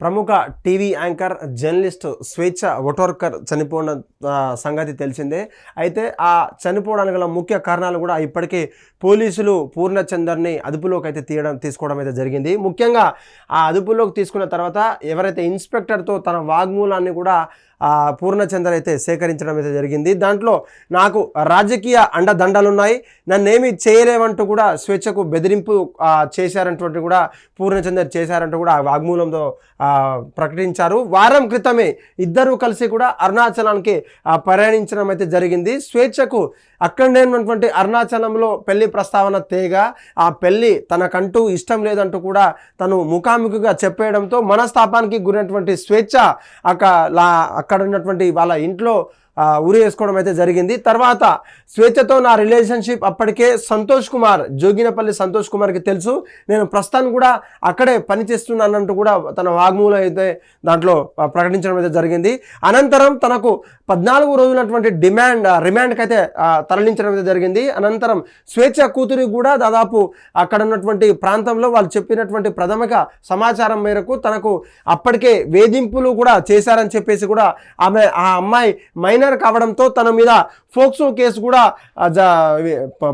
ప్రముఖ TV anchor journalist స్వేచ్ఛ వటోర్కర్ చనిపోయిన సంగతి తెలిసిందే. అయితే ఆ చనిపోవడానికి గల ముఖ్య కారణాలు కూడా ఇప్పటికే పోలీసులు పూర్ణచందర్ని అదుపులోకి అయితే తీసుకోవడం అయితే జరిగింది. ముఖ్యంగా ఆ అదుపులోకి తీసుకున్న తర్వాత ఎవరైతే ఇన్స్పెక్టర్తో తన వాగ్మూలాన్ని కూడా పూర్ణచందర్ అయితే సేకరించడం అయితే జరిగింది. దాంట్లో నాకు రాజకీయ అండదండలున్నాయి, నన్నేమి చేయలేవంటూ కూడా స్వేచ్ఛకు బెదిరింపు చేశారంటూ కూడా పూర్ణచందర్ చేశారంటూ కూడా ఆ వాగ్మూలంలో ప్రకటించారు. వారం క్రితమే ఇద్దరు కలిసి కూడా అరుణాచలానికి ప్రయాణించడం అయితే జరిగింది. స్వేచ్ఛకు అక్కడనే ఉన్నటువంటి అరుణాచలంలో పెళ్లి ప్రస్తావన తేగా ఆ పెళ్లి తనకంటూ ఇష్టం లేదంటూ కూడా తను ముఖాముఖిగా చెప్పేయడంతో మనస్తాపానికి గురైనటువంటి స్వేచ్ఛ అక్కడ ఉన్నటువంటి వాళ్ళ ఇంట్లో ఉరి వేసుకోవడం అయితే జరిగింది. తర్వాత స్వేచ్ఛతో నా రిలేషన్షిప్ అప్పటికే సంతోష్ కుమార్, జోగినపల్లి సంతోష్ కుమార్కి తెలుసు, నేను ప్రస్తుతం కూడా అక్కడే పనిచేస్తున్నానంటూ కూడా తన వాగ్మూలం అయితే దాంట్లో ప్రకటించడం అయితే జరిగింది. అనంతరం తనకు 14 రోజులటువంటి రిమాండ్కి అయితే తరలించడం అయితే జరిగింది. అనంతరం స్వేచ్ఛ కూతురి కూడా దాదాపు అక్కడ ఉన్నటువంటి ప్రాంతంలో వాళ్ళు చెప్పినటువంటి ప్రాథమిక సమాచారం మేరకు తనకు అప్పటికే వేధింపులు కూడా చేశారని చెప్పేసి కూడా ఆ అమ్మాయి మైనర్ కావడంతో తన మీద ఫోక్సో కేసు కూడా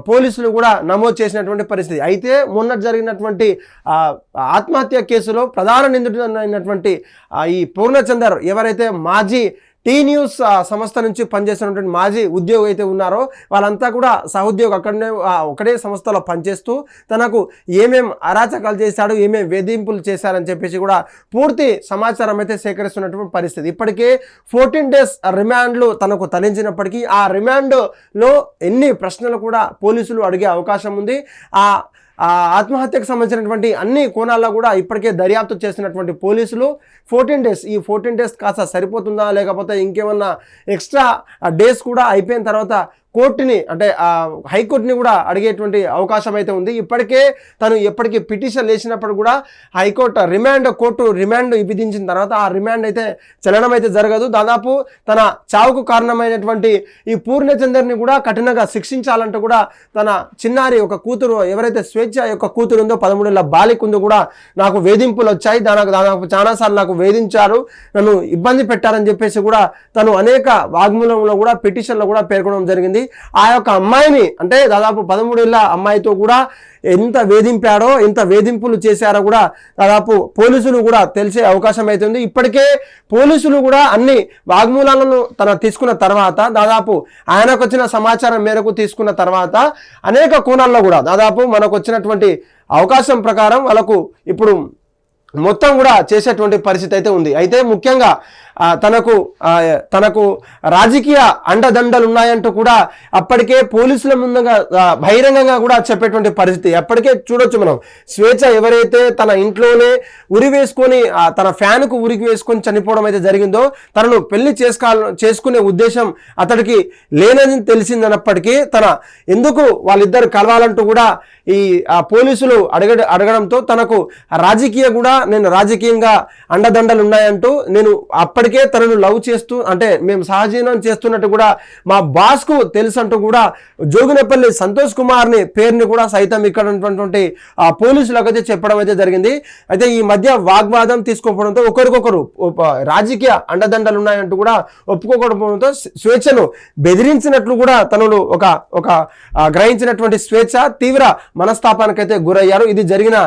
పోలీసులు కూడా నమోదు చేసినటువంటి పరిస్థితి. అయితే మొన్న జరిగినటువంటి ఆత్మహత్య కేసులో ప్రధాన నిందితుడైనటువంటి ఈ పూర్ణచందర్ ఎవరైతే మాజీ టీ న్యూస్ సంస్థ నుంచి పనిచేస్తున్నటువంటి మాజీ ఉద్యోగి అయితే ఉన్నారో వాళ్ళంతా కూడా సహోద్యోగి ఒకటే సంస్థలో పనిచేస్తూ తనకు ఏమేం అరాచకాలు చేశాడు, ఏమేం వేధింపులు చేశారని చెప్పేసి కూడా పూర్తి సమాచారం అయితే సేకరిస్తున్నటువంటి పరిస్థితి. ఇప్పటికే 14 days రిమాండ్లు తనకు తరలించినప్పటికీ ఆ రిమాండ్లో ఎన్ని ప్రశ్నలు కూడా పోలీసులు అడిగే అవకాశం ఉంది. ఆత్మహత్యకు సంబంధించినటువంటి అన్ని కోణాల్లో కూడా ఇప్పటికే దర్యాప్తు చేసినటువంటి పోలీసులు 14 days, ఈ 14 days కాస్త సరిపోతుందా లేకపోతే ఇంకేమన్నా ఎక్స్ట్రా డేస్ కూడా అయిపోయిన తర్వాత కోర్టుని అంటే హైకోర్టుని కూడా అడిగేటువంటి అవకాశం అయితే ఉంది. ఇప్పటికే తను ఎప్పటికీ పిటిషన్ వేసినప్పుడు కూడా హైకోర్టు కోర్టు రిమాండ్ విధించిన తర్వాత ఆ రిమాండ్ అయితే చలనం అయితే జరగదు. దాదాపు తన చావుకు కారణమైనటువంటి ఈ పూర్ణచందర్ని కూడా కఠినంగా శిక్షించాలంటూ కూడా తన చిన్నారి ఒక కూతురు ఎవరైతే స్వేచ్ఛ యొక్క కూతురు ఉందో 13 ఏళ్ల బాలిక ఉందో కూడా నాకు వేధింపులు వచ్చాయి, దాదాపు చాలాసార్లు నాకు వేధించారు, నన్ను ఇబ్బంది పెట్టారని చెప్పేసి కూడా తను అనేక వాగ్మూలంలో కూడా పిటిషన్లో కూడా పేర్కొనడం జరిగింది. ఆ యొక్క అమ్మాయిని అంటే దాదాపు 13 ఏళ్ల అమ్మాయితో కూడా ఎంత వేధింపాడో, ఎంత వేధింపులు చేశారో కూడా దాదాపు పోలీసులు కూడా తెలిసే అవకాశం అవుతుంది. ఇప్పటికే పోలీసులు కూడా అన్ని వాగ్మూలాలను తీసుకున్న తర్వాత దాదాపు ఆయనకు వచ్చిన సమాచారం మేరకు తీసుకున్న తర్వాత అనేక కోణాల్లో కూడా దాదాపు మనకు వచ్చినటువంటి అవకాశం ప్రకారం వాళ్ళకు ఇప్పుడు మొత్తం కూడా చేసేటువంటి పరిస్థితి అయితే ఉంది. అయితే ముఖ్యంగా తనకు రాజకీయ అండదండలు ఉన్నాయంటూ కూడా అప్పటికే పోలీసుల ముందుగా బహిరంగంగా కూడా చెప్పేటువంటి పరిస్థితి. అప్పటికే చూడొచ్చు మనం, స్వేచ్ఛ ఎవరైతే తన ఇంట్లోనే ఉరి వేసుకొని తన ఫ్యాన్కు ఉరికి వేసుకొని చనిపోవడం అయితే జరిగిందో తనను పెళ్లి చేసుకునే ఉద్దేశం అతడికి లేనని తెలిసిందన్నప్పటికీ ఎందుకు వాళ్ళిద్దరు కలవాలంటూ కూడా ఈ పోలీసులు అడగడంతో తనకు నేను రాజకీయంగా అండదండలు ఉన్నాయంటూ నేను అప్పటికే తనను లవ్ చేస్తూ అంటే మేము సహజీవనం చేస్తున్నట్టు కూడా మా బాస్కు తెలుసు అంటూ కూడా జోగినపల్లి సంతోష్ కుమార్ని పేరుని కూడా సైతం ఇక్కడ ఉన్నటువంటి పోలీసులకు అయితే చెప్పడం అయితే జరిగింది. అయితే ఈ మధ్య వాగ్వాదం తీసుకోవడంతో ఒకరికొకరు రాజకీయ అండదండలు ఉన్నాయంటూ కూడా ఒప్పుకోకపోవడంతో స్వేచ్ఛను బెదిరించినట్లు కూడా తనను ఒక గ్రహించినటువంటి స్వేచ్ఛ తీవ్ర మనస్తాపానికైతే గురయ్యారు. ఇది జరిగిన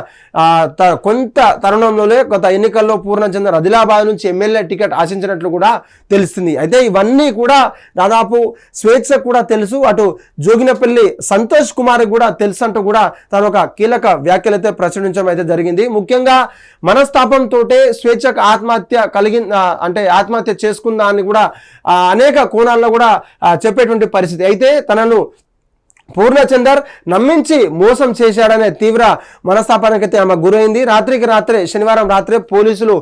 కొంత తరుణంలోనే గత ఎన్నికల్లో పూర్ణచందర్ ఆదిలాబాద్ నుంచి ఎమ్మెల్యే టికెట్ ఆశించినట్లు కూడా తెలుస్తుంది. అయితే ఇవన్నీ కూడా దాదాపు స్వేచ్ఛ కూడా తెలుసు, అటు జోగినపల్లి సంతోష్ కుమార్ కూడా తెలుసు అంటూ కూడా తను ఒక కీలక వ్యాఖ్యలు అయితే ప్రచురించడం అయితే జరిగింది. ముఖ్యంగా మనస్తాపంతో స్వేచ్ఛకు ఆత్మహత్య చేసుకుందా అని కూడా అనేక కోణాల్లో కూడా చెప్పేటువంటి పరిస్థితి. అయితే తనను పూర్ణచందర్ నమ్మించి మోసం చేశాడనే తీవ్ర మనస్తాపానికైతే ఆమె గురైంది. శనివారం రాత్రి పోలీసులు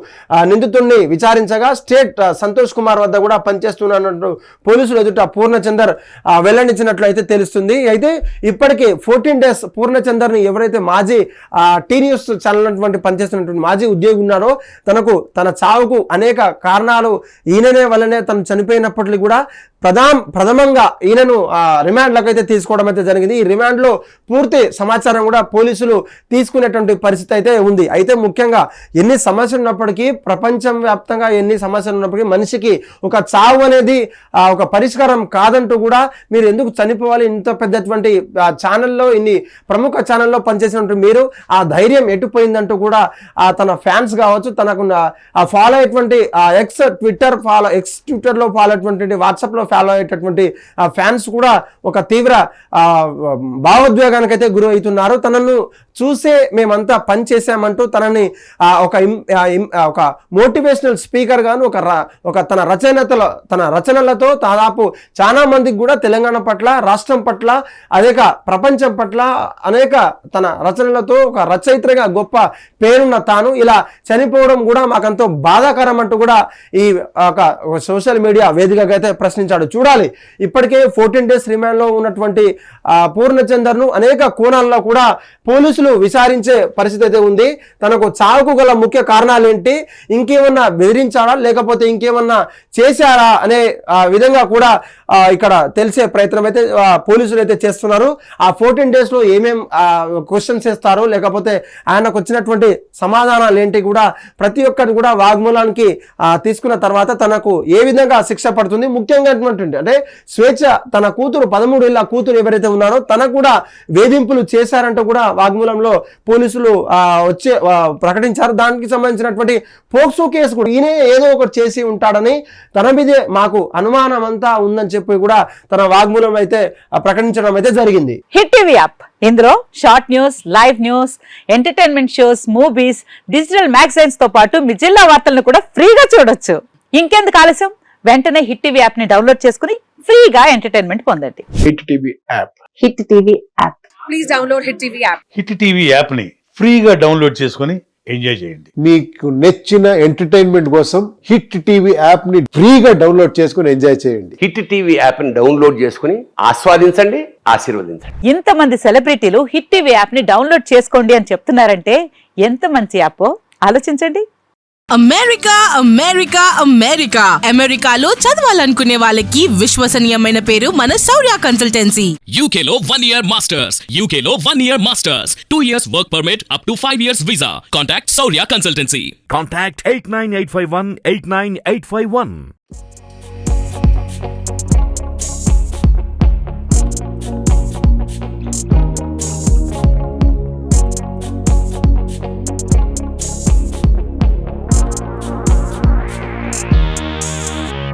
నిందితుడిని విచారించగా స్టేట్ సంతోష్ కుమార్ వద్ద కూడా పనిచేస్తున్నట్టు పోలీసులు ఎదుట పూర్ణచందర్ వెల్లడించినట్లు అయితే తెలుస్తుంది. అయితే ఇప్పటికీ 14 days పూర్ణచందర్ని ఎవరైతే మాజీ టీ న్యూస్ ఛానల్ పనిచేస్తున్నటువంటి మాజీ ఉద్యోగి ఉన్నారో తన చావుకు అనేక కారణాలు ఈయననే వల్లనే తను చనిపోయినప్పటికీ కూడా ప్రథమంగా ఈయనను రిమాండ్లకు అయితే తీసుకోవడం అయితే అయితే జరిగింది. ఈ రిమాండ్లో పూర్తి సమాచారం కూడా పోలీసులు తీసుకునేటువంటి పరిస్థితి అయితే ఉంది. అయితే ముఖ్యంగా ఎన్ని సమస్యలు ఉన్నప్పటికీ, ప్రపంచం వ్యాప్తంగా ఎన్ని సమస్యలు ఉన్నప్పటికీ మనిషికి ఒక చావు అనేది ఒక పరిష్కారం కాదంటూ కూడా మీరు ఎందుకు చనిపోవాలి, ఇంత పెద్దటువంటి ఛానల్లో, ఇన్ని ప్రముఖ ఛానల్లో పనిచేసినట్టు మీరు ఆ ధైర్యం ఎటుపోయిందంటూ కూడా తన ఫ్యాన్స్ కావచ్చు, తనకు ఫాలో అయ్యేటువంటి ట్విట్టర్లో ఫాలో అయ్యేటువంటి, వాట్సాప్లో ఫాలో అయ్యేటటువంటి ఫ్యాన్స్ కూడా ఒక తీవ్ర భావోద్వేగానికి అయితే గురి అవుతున్నారు. తనను చూసే మేమంతా పని చేశామంటూ తనని ఒక మోటివేషనల్ స్పీకర్ గాను ఒక తన రచనలతో దాదాపు చాలా మందికి కూడా తెలంగాణ పట్ల, రాష్ట్రం పట్ల, అనేక ప్రపంచం పట్ల అనేక తన రచనలతో ఒక రచయిత్రిగా గొప్ప పేరున్న తాను ఇలా చనిపోవడం కూడా మాకంతో బాధాకరం అంటూ కూడా ఈ ఒక సోషల్ మీడియా వేదికగా అయితే ప్రశ్నించాడు. చూడాలి, ఇప్పటికే 14 days రిమాండ్లో ఉన్నటువంటి పూర్ణచందర్ను అనేక కోణాల్లో కూడా పోలీసులు విచారించే పరిస్థితి అయితే ఉంది. తనకు చావుకు గల ముఖ్య కారణాలు ఏంటి, ఇంకేమన్నా బెదిరించాడా లేకపోతే ఇంకేమన్నా చేశారా అనే విధంగా కూడా ఇక్కడ తెలిసే ప్రయత్నం అయితే పోలీసులు అయితే చేస్తున్నారు. ఆ 14 daysలో ఏమేం క్వశ్చన్స్ చేస్తారో, లేకపోతే ఆయనకు వచ్చినటువంటి సమాధానాలు ఏంటి కూడా ప్రతి ఒక్కటి కూడా వాగ్మూలానికి తీసుకున్న తర్వాత తనకు ఏ విధంగా శిక్ష పడుతుంది, ముఖ్యంగా అంటే స్వేచ్ఛ, తన కూతురు 13 ఏళ్ల కూతురు ఎవరైతే ఉన్నారో తనకు కూడా వేధింపులు చేశారంటూ కూడా వాగ్మూలంలో పోలీసులు ప్రకటించారు. దానికి సంబంధించినటువంటి పోక్సో కేసు కూడా ఈయనే ఏదో ఒకటి చేసి ఉంటాడని, తన మీదే మాకు అనుమానం అంతా ఉందని చెప్పి కూడా తన వాగ్మూలం అయితే ప్రకటించడం అయితే జరిగింది. హిట్ టీవీ యాప్, ఇందులో short news, live news, entertainment shows, movies, digital magazines తో పాటు మీ జిల్లా వార్తలను కూడా ఫ్రీగా చూడొచ్చు. ఇంకెందుకు ఆలస్యం, వెంటనే హిట్ టీవీ యాప్ ని డౌన్లోడ్ చేసుకుని ఫ్రీగా ఎంటర్టైన్మెంట్ పొందండి. Hit TV app. Hit TV app. Please download hit TV app. Hit TV app ని ఫ్రీగా డౌన్లోడ్ చేసుకుని ఎంజాయ్ చేయండి. మీకు నచ్చిన ఎంటర్టైన్మెంట్ కోసం హిట్ టీవీ యాప్ ని ఫ్రీగా డౌన్లోడ్ చేసుకుని ఎంజాయ్ చేయండి. హిట్ టీవీ యాప్ ని డౌన్లోడ్ చేసుకుని ఆస్వాదించండి, ఆశీర్వదించండి. ఇంతమంది సెలబ్రిటీలు హిట్ టీవీ యాప్ ని డౌన్లోడ్ చేసుకోండి అని చెప్తున్నారంటే ఎంత మంచి యాప్ ఆలోచించండి. అమెరికా అమెరికా అమెరికా అమెరికాలో చదవాలనుకునే వాళ్ళకి విశ్వసనీయమైన పేరు మన శౌర్య కన్సల్టెన్సీ. UK లో 1 year masters, UK లో 1 year masters, 2 years work permit up to 5 years visa. Contact Saurya Consultancy. Contact 89851 89851.